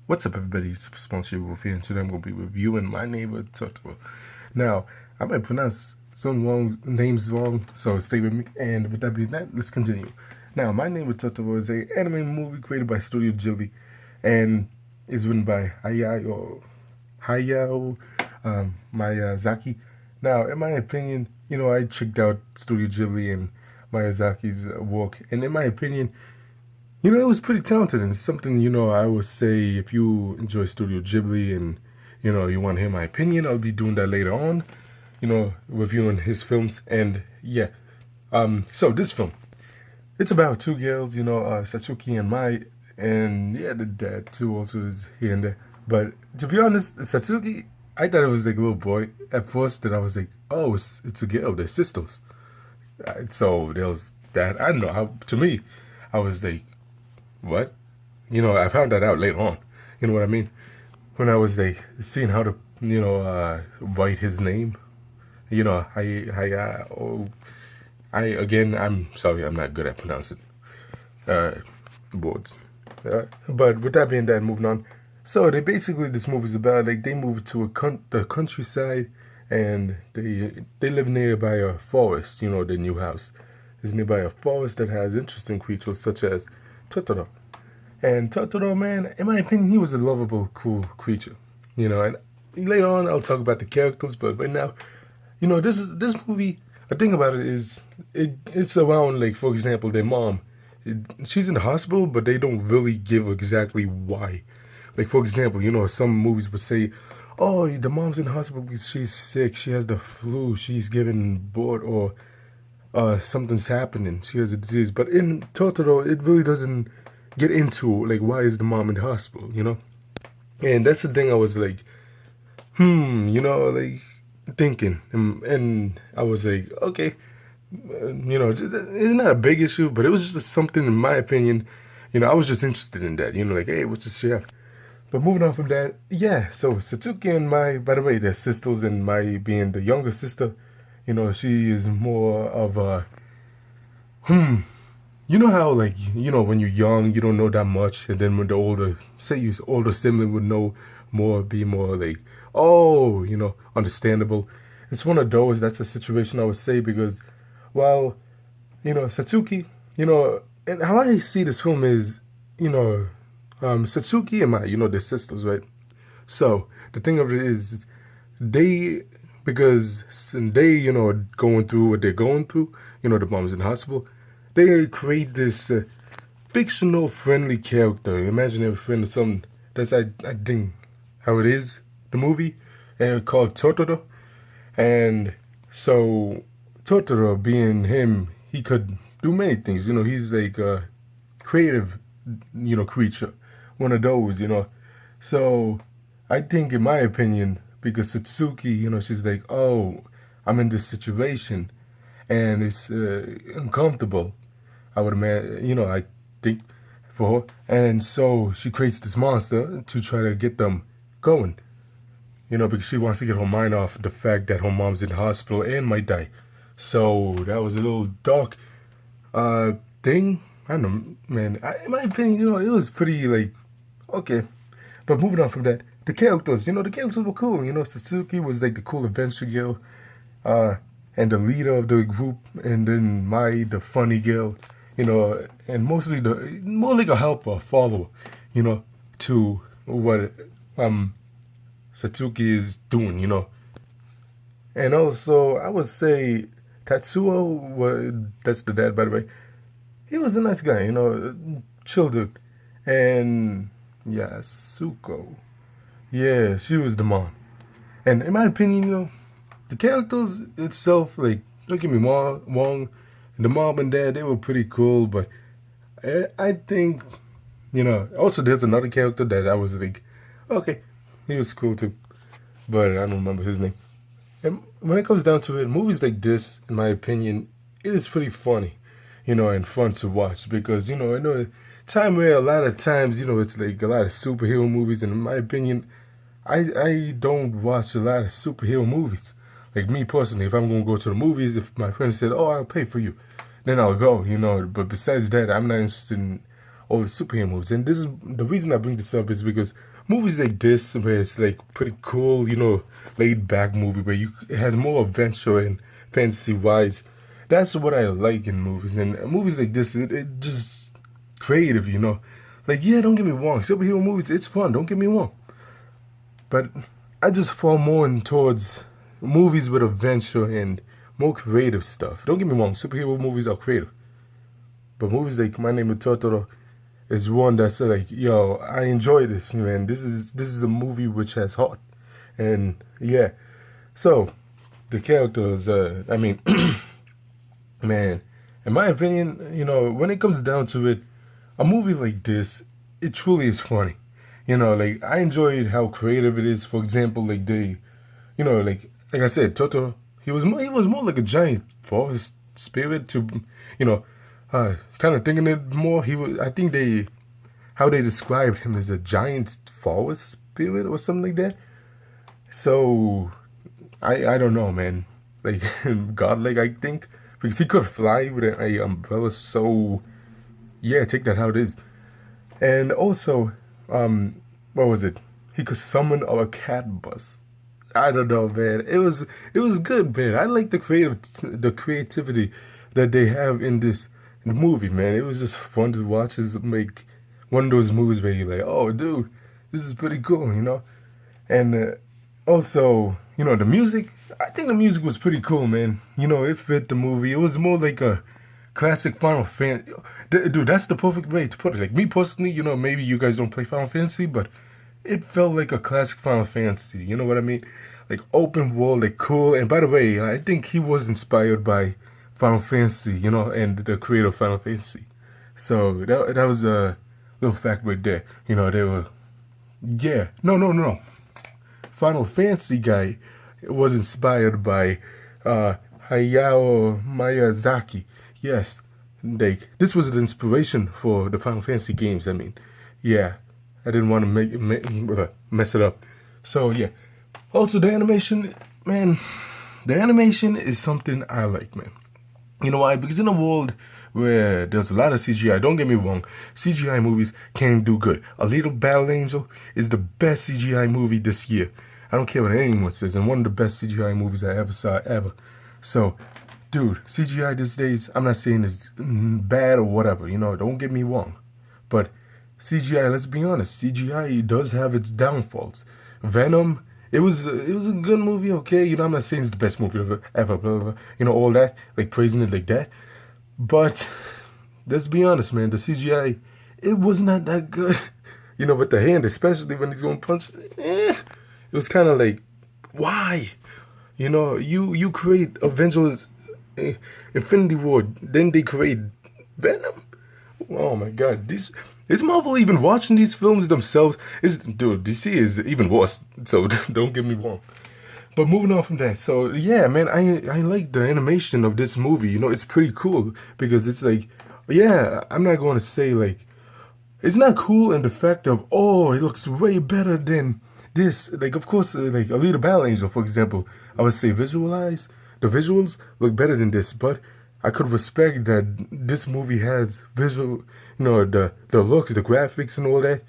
What's up, everybody? It's Supersmallchibiwolf here, and today I'm going to be reviewing My Neighbor Totoro. Now, I might pronounce some names wrong, so stay with me. And with that being that, let's continue. Now, My Neighbor Totoro is an anime movie created by Studio Ghibli, and is written by Hayao Miyazaki. Now, in my opinion, I checked out Studio Ghibli and Miyazaki's work, and in my opinion, it was pretty talented, and it's something, I would say if you enjoy Studio Ghibli and, you want to hear my opinion, I'll be doing that later on, reviewing his films. And yeah, so this film, it's about two girls, Satsuki and Mai, and yeah, the dad too also is here and there. But to be honest, Satsuki, I thought it was like a little boy at first, then I was like, oh, it's a girl, they're sisters. So there was that. I don't know, to me, I was like, what? I found that out later on. You know what I mean? When I was like seeing how to, write his name. I'm sorry, I'm not good at pronouncing words. But with that being that, moving on. So this movie's about like they move to the countryside, and they live nearby a forest. Their new house is nearby a forest that has interesting creatures such as Totoro. And Totoro, man, in my opinion, he was a lovable, cool creature. And later on I'll talk about the characters, but right now, this movie, the thing about it is it's around, like, for example, their mom. She's in the hospital, but they don't really give exactly why. Like, for example, some movies would say, oh, the mom's in the hospital because she's sick, she has the flu, she's getting bored, or something's happening, she has a disease. But in Totoro, it really doesn't get into, like, why is the mom in the hospital, And that's the thing I was like, like, thinking. And I was like, okay, it's not a big issue, but it was just something, in my opinion, I was just interested in that, like, hey, what's this shit? But moving on from that, yeah, so Satsuki and Mai, by the way, they're sisters, and Mai being the younger sister, she is more of a, you know how, like, when you're young, you don't know that much, and then when the older sibling would know more, be more like, oh, understandable. It's one of those. That's a situation I would say, because, well, Satsuki, and how I see this film is, Satsuki and Mai, they're sisters, right? So the thing of it is, because they, going through what they're going through, the mom's in the hospital. They create this fictional friendly character, imaginary friend, or something. That's I think how it is, the movie, and called Totoro. And so Totoro, being him, he could do many things. He's like a creative, creature, one of those. So I think, in my opinion, because Satsuki, she's like, oh, I'm in this situation, and it's uncomfortable. I would imagine, I think, for her. And so she creates this monster to try to get them going. Because she wants to get her mind off the fact that her mom's in the hospital and might die. So that was a little dark thing. I don't know, man. In my opinion, it was pretty, like, okay. But moving on from that, the characters, the characters were cool. Satsuki was like the cool adventure girl, and the leader of the group, and then Mai, the funny girl. And mostly more like a helper, a follower, to what Satsuki is doing, And also, I would say Tatsuo, that's the dad, by the way. He was a nice guy, chill dude. And yeah, Suko, yeah, she was the mom. And in my opinion, the characters itself, like, don't get me wrong, the mom and dad, they were pretty cool, but I think, also there's another character that I was like, okay, he was cool too, but I don't remember his name. And when it comes down to it, movies like this, in my opinion, it is pretty funny, and fun to watch, because, I know time where a lot of times, it's like a lot of superhero movies, and in my opinion, I don't watch a lot of superhero movies. Like, me personally, if I'm going to go to the movies, if my friend said, oh, I'll pay for you, then I'll go, But besides that, I'm not interested in all the superhero movies. And this is the reason I bring this up is because movies like this, where it's like pretty cool, laid back movie where it has more adventure and fantasy wise. That's what I like in movies. And movies like this, it just creative. Like, yeah, don't get me wrong, superhero movies, it's fun, don't get me wrong. But I just fall more in towards movies with adventure and more creative stuff. Don't get me wrong, superhero movies are creative. But movies like My Neighbor Totoro is one that's like, yo, I enjoy this, man. This is a movie which has heart. And yeah. So the characters, I mean man, in my opinion, when it comes down to it, a movie like this, it truly is funny. Like I enjoyed how creative it is. For example, like like I said, Totoro, he was more like a giant forest spirit to, kind of thinking it more. I think how they described him as a giant forest spirit or something like that. So, I don't know, man. Like godlike, I think, because he could fly with an umbrella. So, yeah, take that how it is. And also, what was it? He could summon a cat bus. I don't know, man. It was good, man. I like the creativity that they have in this movie, man. It was just fun to watch. It's like one of those movies where you're like, oh, dude, this is pretty cool. And also, the music. I think the music was pretty cool, man. It fit the movie. It was more like a classic Final Fantasy. Dude, that's the perfect way to put it. Like me personally, maybe you guys don't play Final Fantasy, but it felt like a classic Final Fantasy. You know what I mean? Like open world, like cool. And by the way, I think he was inspired by Final Fantasy, and the creator of Final Fantasy. So that was a little fact right there. They were, yeah, no. Final Fantasy guy was inspired by Hayao Miyazaki. Yes, like this was the inspiration for the Final Fantasy games. I mean, yeah, I didn't want to mess it up. So yeah. Also, the animation, man, the animation is something I like, man. You know why? Because in a world where there's a lot of CGI, don't get me wrong, CGI movies can do good. A Little Battle Angel is the best CGI movie this year. I don't care what anyone says, and one of the best CGI movies I ever saw, ever. So, dude, CGI these days, I'm not saying it's bad or whatever, don't get me wrong. But CGI, let's be honest, CGI does have its downfalls. Venom, it was a good movie, okay? I'm not saying it's the best movie ever, blah, blah, blah. All that, like praising it like that. But let's be honest, man, the CGI, it was not that good. With the hand, especially when he's going to punch, it was kind of like, why? You create Avengers, Infinity War, then they create Venom. Oh my God, is Marvel even watching these films themselves? Dude, DC is even worse. So don't get me wrong. But moving on from that, so yeah, man, I like the animation of this movie. It's pretty cool because it's like, yeah, I'm not going to say like, it's not cool in the fact of, oh, it looks way better than this. Like, of course, like A Little Battle Angel, for example, I would say the visuals look better than this, but I could respect that this movie has visual, the looks, the graphics and all that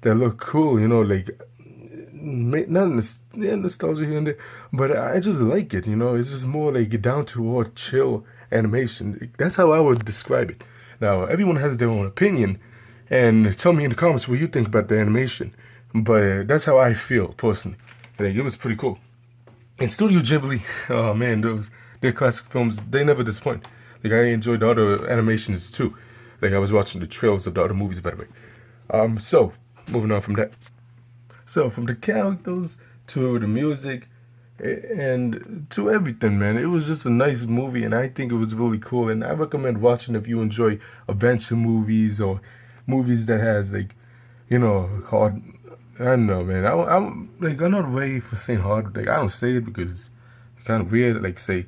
look cool, like, not nostalgia here and there, but I just like it, it's just more like down to earth, chill animation. That's how I would describe it. Now, everyone has their own opinion, and tell me in the comments what you think about the animation, but that's how I feel, personally. Like, it was pretty cool. And Studio Ghibli, oh man, their classic films, they never disappoint. Like, I enjoyed the other animations too. Like, I was watching the trailers of the other movies, by the way. So, moving on from that. So, from the characters to the music and to everything, man, it was just a nice movie, and I think it was really cool. And I recommend watching if you enjoy adventure movies or movies that has, like, hard. I don't know, man. I'm like, I'm not ready for saying hard. Like, I don't say it because it's kind of weird. Like, say,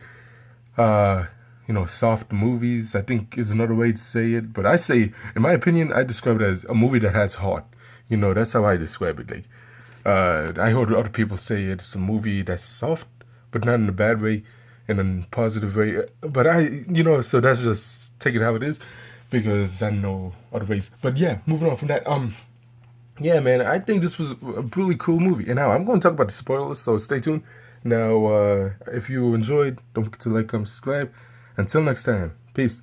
soft movies, I think is another way to say it. But I say, in my opinion, I describe it as a movie that has heart. That's how I describe it. Like, I heard other people say it's a movie that's soft, but not in a bad way, in a positive way. But so that's just take it how it is. because I know other ways. But yeah, moving on from that. Yeah, man, I think this was a really cool movie. And now I'm going to talk about the spoilers, so stay tuned. Now, if you enjoyed, don't forget to like, comment, subscribe. Until next time, peace.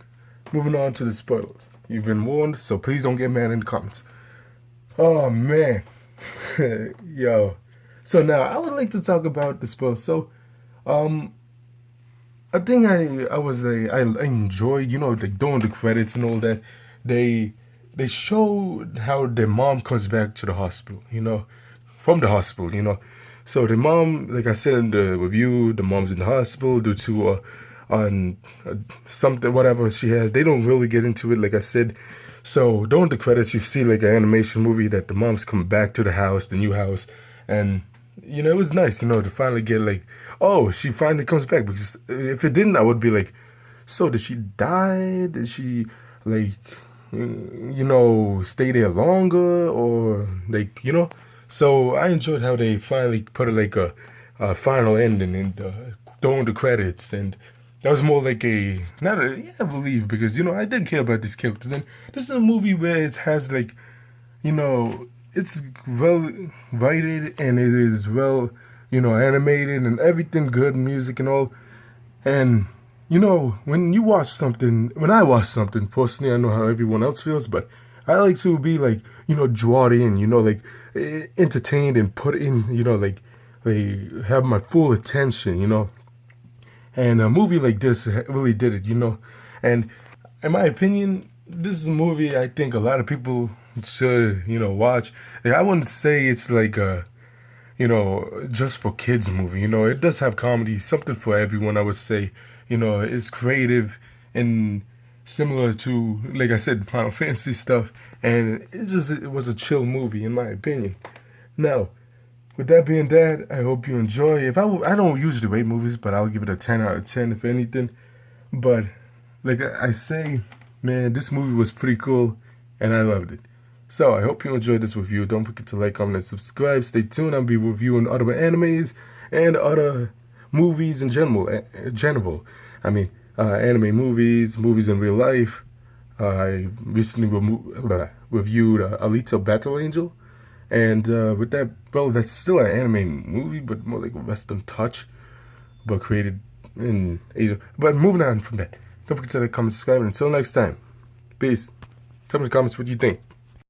Moving on to the spoilers. You've been warned, so please don't get mad in the comments. Oh, man. Yo. So now, I would like to talk about the spoilers. So, I think I was like I enjoyed, like during the credits and all that. They they showed how the mom comes back to the hospital, from the hospital, So the mom, like I said in the review, the mom's in the hospital due to on something whatever she has. They don't really get into it, like I said. So during the credits, you see like an animation movie that the mom's come back to the house, the new house, and it was nice, to finally get like, oh, she finally comes back. Because if it didn't, I would be like, so did she die? Did she like, stay there longer or like, So I enjoyed how they finally put like a final ending and during the credits, and that was more like a not a yeah, I believe because I did care about these characters, and this is a movie where it has like it's well rated and it is well, animated and everything good, music and all. And, when I watch something, personally, I know how everyone else feels, but I like to be like, drawn in, like entertained and put in, like have my full attention, And a movie like this really did it, And in my opinion, this is a movie I think a lot of people should, watch. Like, I wouldn't say it's like a, just for kids movie. It does have comedy, something for everyone, I would say. It's creative and similar to, like I said, Final Fantasy stuff. And it was a chill movie, in my opinion. Now, with that being said, I hope you enjoy. I don't usually rate movies, but I'll give it a 10 out of 10 if anything. But like I say, man, this movie was pretty cool, and I loved it. So I hope you enjoyed this review. Don't forget to like, comment, and subscribe. Stay tuned. I'll be reviewing other animes and other movies in general. Anime movies, movies in real life. I recently reviewed Alita Battle Angel. And with that, well, that's still an anime movie, but more like a Western touch, but created in Asia. But moving on from that, don't forget to like, comment, subscribe, and until next time, peace. Tell me in the comments what you think.